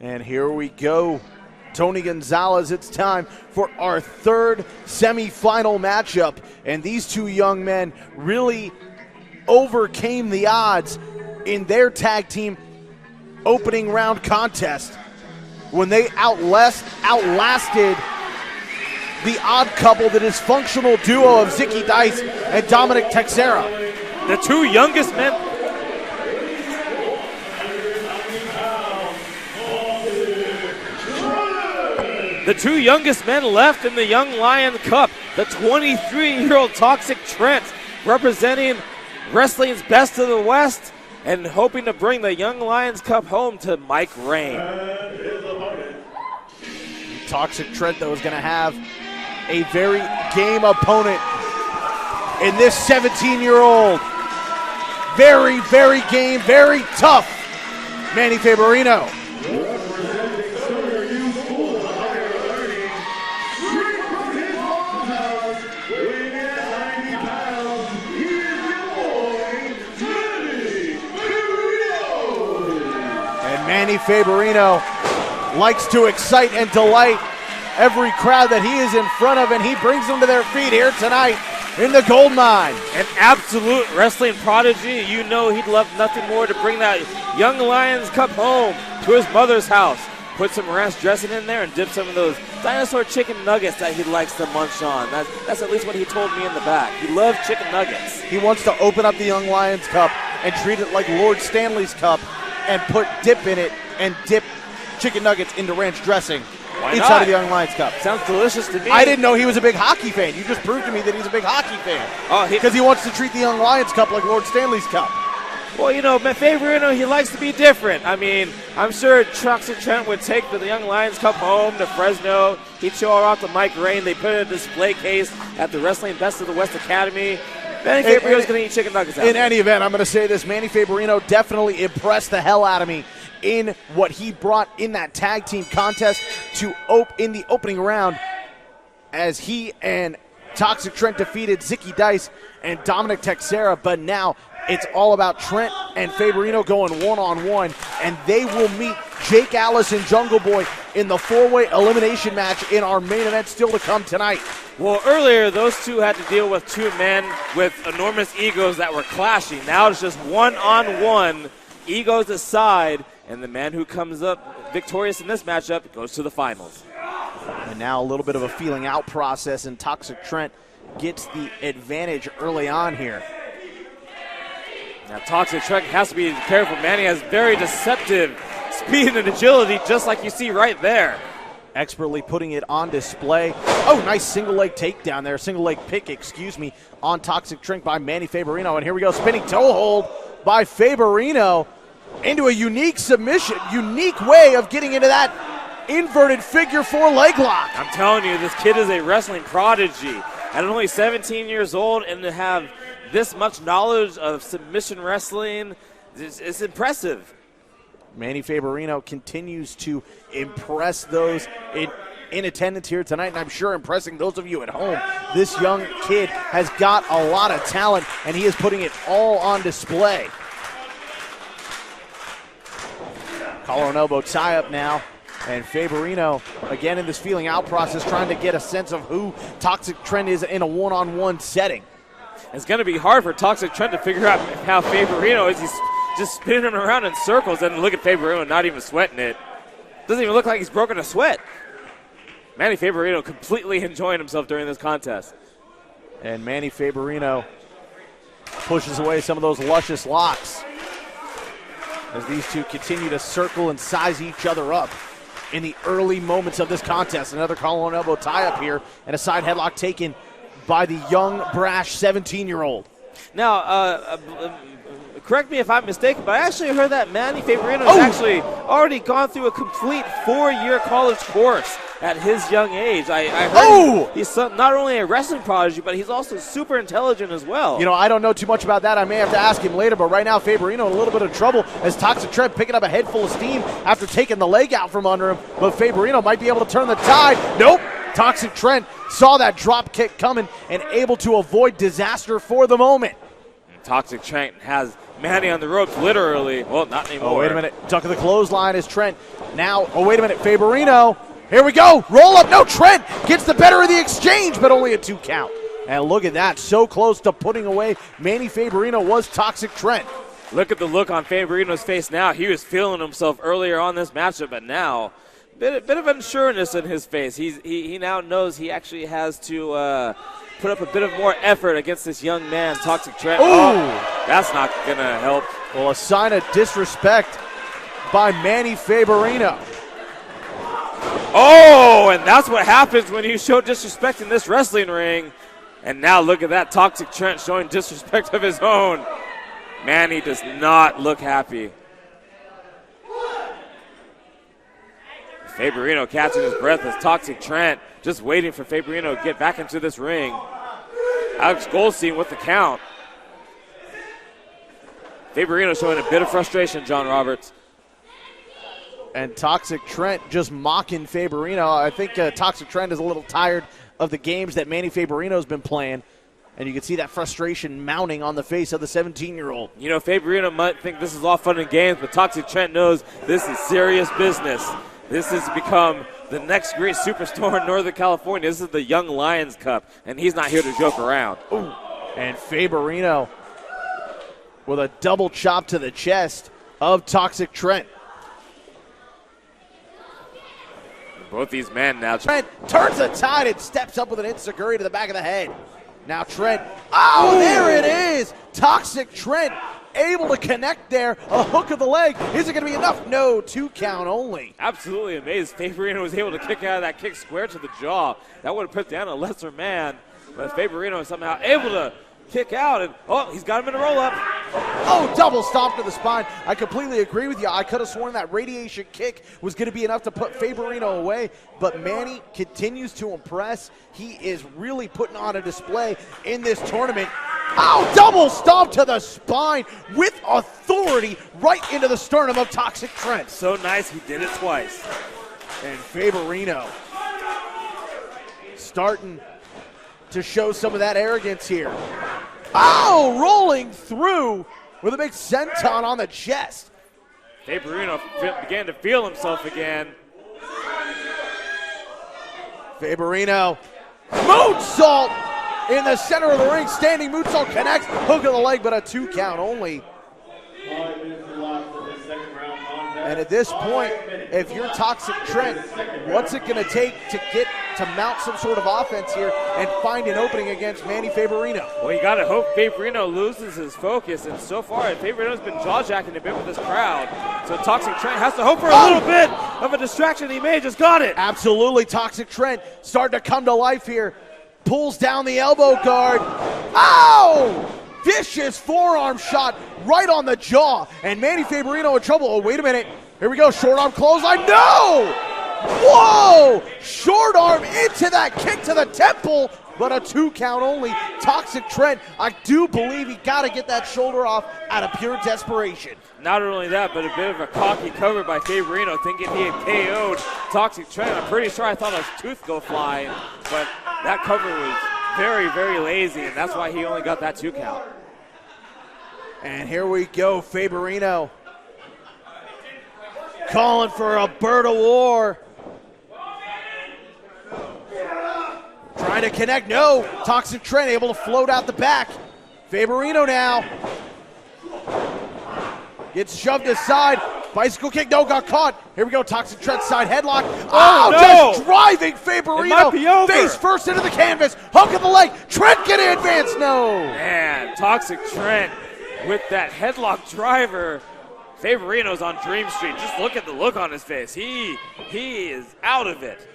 And here we go. Tony Gonzalez, it's time for our third semifinal matchup. And these two young men really overcame the odds in their tag team opening round contest when they outlasted the odd couple, the dysfunctional duo of Zicky Dice and Dominic Texera. The two youngest men. The two youngest men left in the Young Lion Cup, the 23-year-old ToxicTrent, representing wrestling's best of the West and hoping to bring the Young Lions Cup home to Mike Rain. ToxicTrent, though, is going to have a very game opponent in this 17-year-old. Very, very game, very tough Manny Faberino. Manny Faberino likes to excite and delight every crowd that he is in front of, and he brings them to their feet here tonight in the gold mine. An absolute wrestling prodigy. You know he'd love nothing more to bring that Young Lions Cup home to his mother's house. Put some ranch dressing in there and dip some of those dinosaur chicken nuggets that he likes to munch on. That's at least what he told me in the back. He loves chicken nuggets. He wants to open up the Young Lions Cup and treat it like Lord Stanley's Cup and put dip in it and dip chicken nuggets into ranch dressing inside of the Young Lions Cup. Sounds delicious to me. I didn't know he was a big hockey fan. You just proved to me that he's a big hockey fan. Because he wants to treat the Young Lions Cup like Lord Stanley's Cup. Well, you know, Faberino, he likes to be different. I mean, I'm sure ToxicTrent would take the Young Lions Cup home to Fresno. He'd show it off to Mike Rain. They put it in a display case at the Wrestling Best of the West Academy. Manny Faberino's going to eat chicken nuggets out. In any event, I'm going to say this. Manny Faberino definitely impressed the hell out of me in what he brought in that tag team contest in the opening round as he and ToxicTrent defeated Zicky Dice and Dominic Texera. But now it's all about Trent and Faberino going one-on-one, and they will meet Jake Alice and Jungle Boy in the four-way elimination match in our main event still to come tonight. Well, earlier, those two had to deal with two men with enormous egos that were clashing. Now it's just one-on-one, egos aside, and the man who comes up victorious in this matchup goes to the finals. And now a little bit of a feeling out process, and ToxicTrent gets the advantage early on here. Now, ToxicTrent has to be careful. Manny has very deceptive speed and agility, just like you see right there. Expertly putting it on display. Oh, nice single leg takedown there. Single leg pick, on ToxicTrent by Manny Faberino. And here we go, spinning toe hold by Faberino into a unique submission, unique way of getting into that inverted figure four leg lock. I'm telling you, this kid is a wrestling prodigy. At only 17 years old, and to have this much knowledge of submission wrestling is impressive. Manny Faberino continues to impress those in attendance here tonight, and I'm sure impressing those of you at home. This young kid has got a lot of talent, and he is putting it all on display. Collar and elbow tie-up now, and Faberino, again in this feeling out process, trying to get a sense of who ToxicTrent is in a one-on-one setting. It's going to be hard for ToxicTrent to figure out how Faberino is. He's just spinning him around in circles, and look at Faberino not even sweating it. Doesn't even look like he's broken a sweat. Manny Faberino completely enjoying himself during this contest. And Manny Faberino pushes away some of those luscious locks as these two continue to circle and size each other up in the early moments of this contest. Another collar and elbow tie-up here, and a side headlock taken by the young, brash 17-year-old. Now, correct me if I'm mistaken, but I actually heard that Manny Faberino has actually already gone through a complete 4-year college course at his young age. I heard he's not only a wrestling prodigy, but he's also super intelligent as well. You know, I don't know too much about that. I may have to ask him later, but right now Faberino in a little bit of trouble as ToxicTrent picking up a head full of steam after taking the leg out from under him, but Faberino might be able to turn the tide. Nope. ToxicTrent saw that drop kick coming and able to avoid disaster for the moment. ToxicTrent has Manny on the ropes, literally. Well, not anymore. Oh, wait a minute. Duck of the clothesline is Trent. Now, oh, wait a minute. Faberino. Here we go. Roll up. No, Trent gets the better of the exchange, but only a 2 count. And look at that. So close to putting away Manny Faberino was Toxic Trent. Look at the look on Faberino's face now. He was feeling himself earlier on this matchup, but now bit of unsureness in his face. He now knows he actually has to put up a bit of more effort against this young man, Toxic Trent. Ooh. Oh, that's not going to help. Well, a sign of disrespect by Manny Faberino. Oh, and that's what happens when you show disrespect in this wrestling ring. And now look at that, Toxic Trent showing disrespect of his own. Manny does not look happy. Faberino catching his breath as Toxic Trent just waiting for Faberino to get back into this ring. Alex Goldstein with the count. Faberino showing a bit of frustration, John Roberts. And Toxic Trent just mocking Faberino. I think Toxic Trent is a little tired of the games that Manny Faberino's been playing. And you can see that frustration mounting on the face of the 17-year-old. You know, Faberino might think this is all fun and games, but Toxic Trent knows this is serious business. This has become the next great superstar in Northern California. This is the Young Lions Cup, and he's not here to joke around. Ooh. And Faberino with a double chop to the chest of Toxic Trent. Both these men now. Trent turns the tide and steps up with an enziguri to the back of the head. Now Trent, oh, there it is. Toxic Trent able to connect there. A hook of the leg. Is it going to be enough? No, 2 count only. Absolutely amazed. Faberino was able to kick out of that kick square to the jaw. That would have put down a lesser man. But Faberino is somehow able to kick out. And, oh, he's got him in a roll-up. Oh, double stomp to the spine. I completely agree with you. I could have sworn that radiation kick was going to be enough to put Faberino away, but Manny continues to impress. He is really putting on a display in this tournament. Oh, double stomp to the spine with authority right into the sternum of Toxic Trent. So nice, he did it twice. And Faberino starting to show some of that arrogance here. Oh, rolling through with a big senton on the chest. Faberino began to feel himself again. Faberino, moonsault in the center of the ring. Standing moonsault connects, hook of the leg, but a 2 count only. And at this point, if you're Toxic Trent, what's it going to take to mount some sort of offense here and find an opening against Manny Faberino? Well, you got to hope Faberino loses his focus, and so far, Faberino's been jaw-jacking a bit with this crowd. So Toxic Trent has to hope for a little bit of a distraction. He may have just got it. Absolutely, Toxic Trent starting to come to life here. Pulls down the elbow guard. Ow! Vicious forearm shot right on the jaw. And Manny Faberino in trouble. Oh, wait a minute. Here we go. Short arm clothesline. No! Whoa! Short arm into that kick to the temple, but a 2 count only. Toxic Trent, I do believe he got to get that shoulder off out of pure desperation. Not only that, but a bit of a cocky cover by Faberino, thinking he had KO'd Toxic Trent. I'm pretty sure I thought his tooth go flying, but that cover was very, very lazy, and that's why he only got that 2 count. And here we go, Faberino calling for a bird of war. Trying to connect, no. Toxic Trent able to float out the back. Faberino now gets shoved aside. Bicycle kick, no, got caught. Here we go, Toxic Trent side headlock. Oh, no. Just driving Faberino face first into the canvas. Hook of the leg. Trent can advance, no. Man, Toxic Trent with that headlock driver. Faberino's on Dream Street. Just look at the look on his face. He is out of it.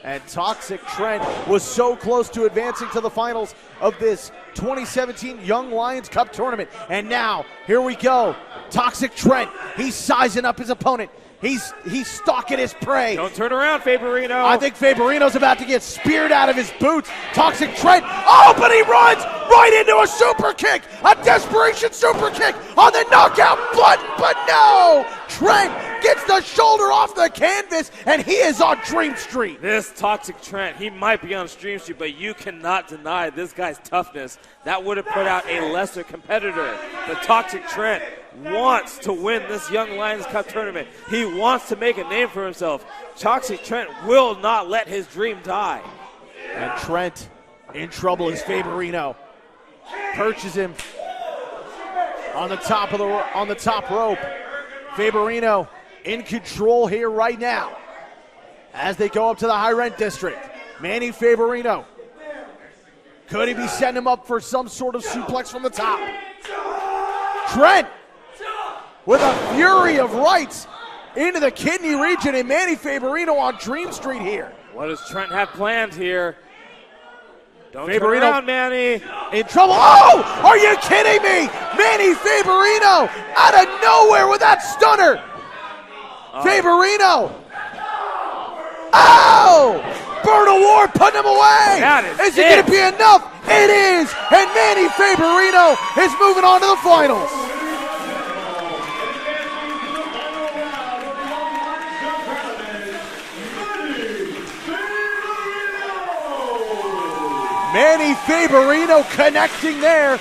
And Toxic Trent was so close to advancing to the finals of this 2017 Young Lions Cup tournament. And now, here we go. Toxic Trent, he's sizing up his opponent. He's stalking his prey. Don't turn around, Faberino. I think Faberino's about to get speared out of his boots. Toxic Trent, oh, but he runs right into a super kick. A desperation super kick on the knockout button, but no! Trent gets the shoulder off the canvas, and he is on Dream Street. This Toxic Trent, he might be on Stream Street, but you cannot deny this guy's toughness. That would have put out a lesser competitor. The Toxic Trent wants to win this Young Lions Cup tournament. He wants to make a name for himself. Toxic Trent will not let his dream die. And Trent in trouble as Faberino perches him on the top rope. Faberino in control here right now as they go up to the high rent district. Manny Faberino. Could he be setting him up for some sort of suplex from the top? Trent with a fury of rights into the kidney region, and Manny Faberino on Dream Street here. What does Trent have planned here? Don't Faberino turn around, Manny. In trouble. Oh, are you kidding me? Manny Faberino out of nowhere with that stunner. Faberino. Oh! Bird of War putting him away. Is it going to be enough? It is. And Manny Faberino is moving on to the finals. Manny Faberino connecting there.